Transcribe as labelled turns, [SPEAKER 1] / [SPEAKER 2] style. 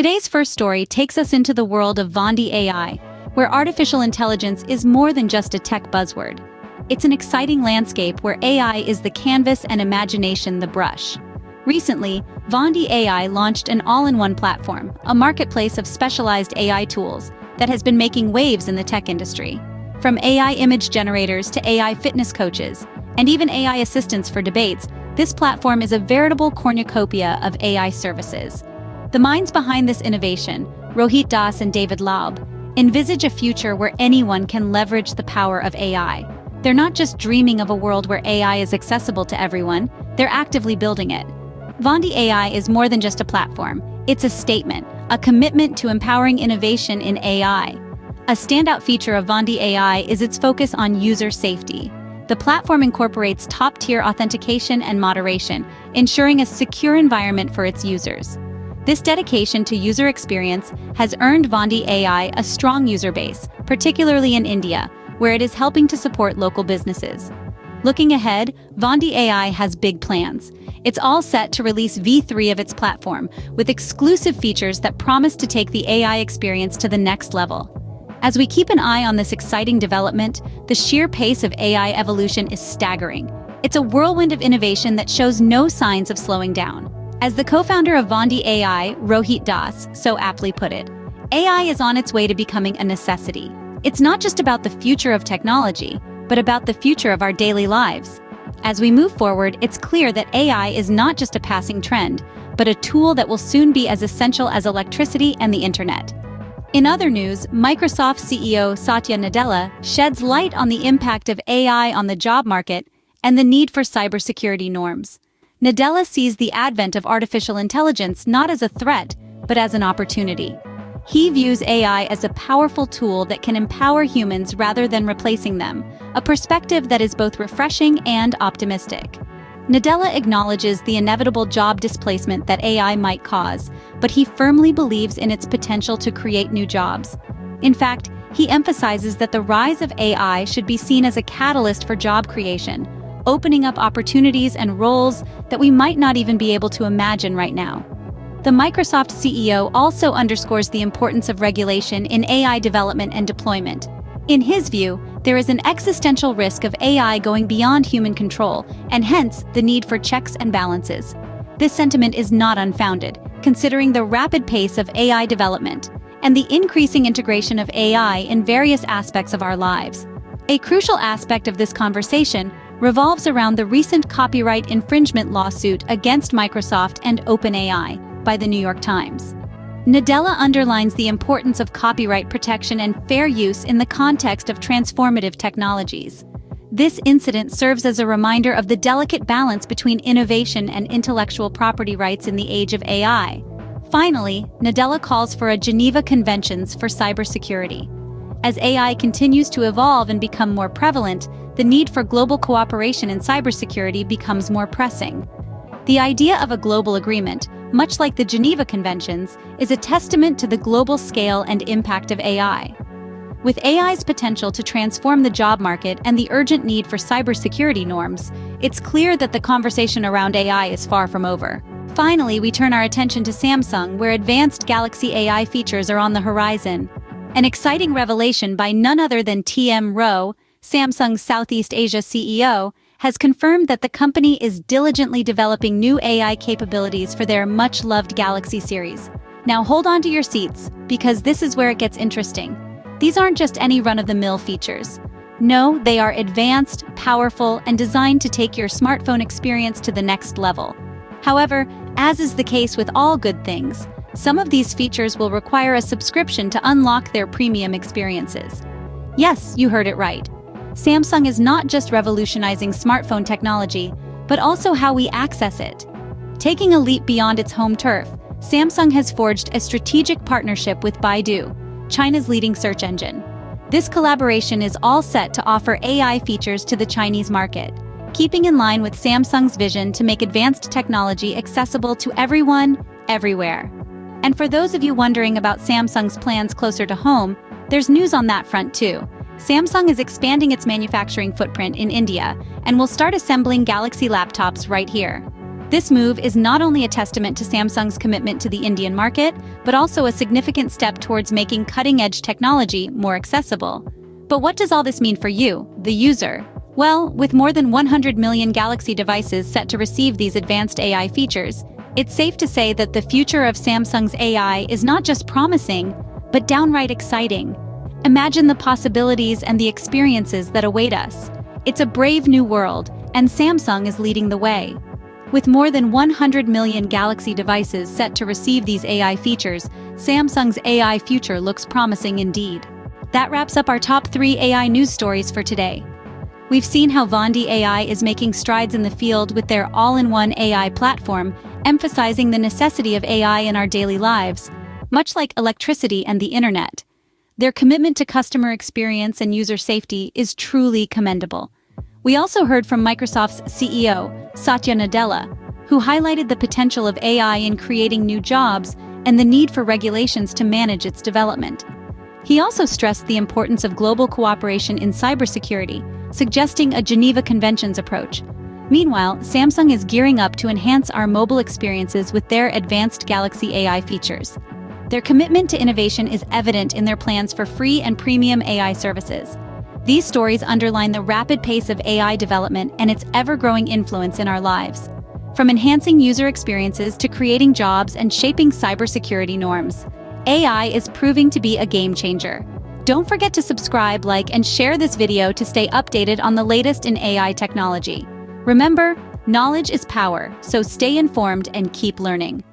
[SPEAKER 1] Today's first story takes us into the world of Vondy AI, where artificial intelligence is more than just a tech buzzword. It's an exciting landscape where AI is the canvas and imagination the brush. Recently, Vondy AI launched an all-in-one platform, a marketplace of specialized AI tools that has been making waves in the tech industry. From AI image generators to AI fitness coaches, and even AI assistants for debates, this platform is a veritable cornucopia of AI services. The minds behind this innovation, Rohit Das and David Laub, envisage a future where anyone can leverage the power of AI. They're not just dreaming of a world where AI is accessible to everyone, they're actively building it. Vondy AI is more than just a platform. It's a statement, a commitment to empowering innovation in AI. A standout feature of Vondy AI is its focus on user safety. The platform incorporates top-tier authentication and moderation, ensuring a secure environment for its users. This dedication to user experience has earned Vondy AI a strong user base, particularly in India, where it is helping to support local businesses. Looking ahead, Vondy AI has big plans. It's all set to release V3 of its platform, with exclusive features that promise to take the AI experience to the next level. As we keep an eye on this exciting development, the sheer pace of AI evolution is staggering. It's a whirlwind of innovation that shows no signs of slowing down. As the co-founder of Vondy AI, Rohit Das, so aptly put it, AI is on its way to becoming a necessity. It's not just about the future of technology, but about the future of our daily lives. As we move forward, it's clear that AI is not just a passing trend, but a tool that will soon be as essential as electricity and the internet. In other news, Microsoft CEO Satya Nadella sheds light on the impact of AI on the job market and the need for cybersecurity norms. Nadella sees the advent of artificial intelligence not as a threat, but as an opportunity. He views AI as a powerful tool that can empower humans rather than replacing them, a perspective that is both refreshing and optimistic. Nadella acknowledges the inevitable job displacement that AI might cause, but he firmly believes in its potential to create new jobs. In fact, he emphasizes that the rise of AI should be seen as a catalyst for job creation, opening up opportunities and roles that we might not even be able to imagine right now. The Microsoft CEO also underscores the importance of regulation in AI development and deployment. In his view, there is an existential risk of AI going beyond human control, and hence the need for checks and balances. This sentiment is not unfounded, considering the rapid pace of AI development and the increasing integration of AI in various aspects of our lives. A crucial aspect of this conversation revolves around the recent copyright infringement lawsuit against Microsoft and OpenAI by the New York Times. Nadella underlines the importance of copyright protection and fair use in the context of transformative technologies. This incident serves as a reminder of the delicate balance between innovation and intellectual property rights in the age of AI. Finally, Nadella calls for a Geneva Conventions for cybersecurity. As AI continues to evolve and become more prevalent, the need for global cooperation in cybersecurity becomes more pressing. The idea of a global agreement, much like the Geneva Conventions, is a testament to the global scale and impact of AI. With AI's potential to transform the job market and the urgent need for cybersecurity norms, it's clear that the conversation around AI is far from over. Finally, we turn our attention to Samsung, where advanced Galaxy AI features are on the horizon. An exciting revelation by none other than T.M. Rowe, Samsung's Southeast Asia CEO, has confirmed that the company is diligently developing new AI capabilities for their much-loved Galaxy series. Now hold on to your seats, because this is where it gets interesting. These aren't just any run-of-the-mill features. No, they are advanced, powerful, and designed to take your smartphone experience to the next level. However, as is the case with all good things, some of these features will require a subscription to unlock their premium experiences. Yes, you heard it right. Samsung is not just revolutionizing smartphone technology, but also how we access it. Taking a leap beyond its home turf, Samsung has forged a strategic partnership with Baidu, China's leading search engine. This collaboration is all set to offer AI features to the Chinese market, keeping in line with Samsung's vision to make advanced technology accessible to everyone, everywhere. And for those of you wondering about Samsung's plans closer to home, there's news on that front too. Samsung is expanding its manufacturing footprint in India and will start assembling Galaxy laptops right here. This move is not only a testament to Samsung's commitment to the Indian market, but also a significant step towards making cutting-edge technology more accessible. But what does all this mean for you, the user? Well, with more than 100 million Galaxy devices set to receive these advanced AI features, it's safe to say that the future of Samsung's AI is not just promising, but downright exciting. Imagine the possibilities and the experiences that await us. It's a brave new world, and Samsung is leading the way. With more than 100 million Galaxy devices set to receive these AI features, Samsung's AI future looks promising indeed. That wraps up our top 3 AI news stories for today. We've seen how Vondy AI is making strides in the field with their all-in-one AI platform, emphasizing the necessity of AI in our daily lives, much like electricity and the internet. Their commitment to customer experience and user safety is truly commendable. We also heard from Microsoft's CEO, Satya Nadella, who highlighted the potential of AI in creating new jobs and the need for regulations to manage its development. He also stressed the importance of global cooperation in cybersecurity, suggesting a Geneva Conventions approach. Meanwhile, Samsung is gearing up to enhance our mobile experiences with their advanced Galaxy AI features. Their commitment to innovation is evident in their plans for free and premium AI services. These stories underline the rapid pace of AI development and its ever-growing influence in our lives. From enhancing user experiences to creating jobs and shaping cybersecurity norms, AI is proving to be a game changer. Don't forget to subscribe, like, and share this video to stay updated on the latest in AI technology. Remember, knowledge is power, so stay informed and keep learning.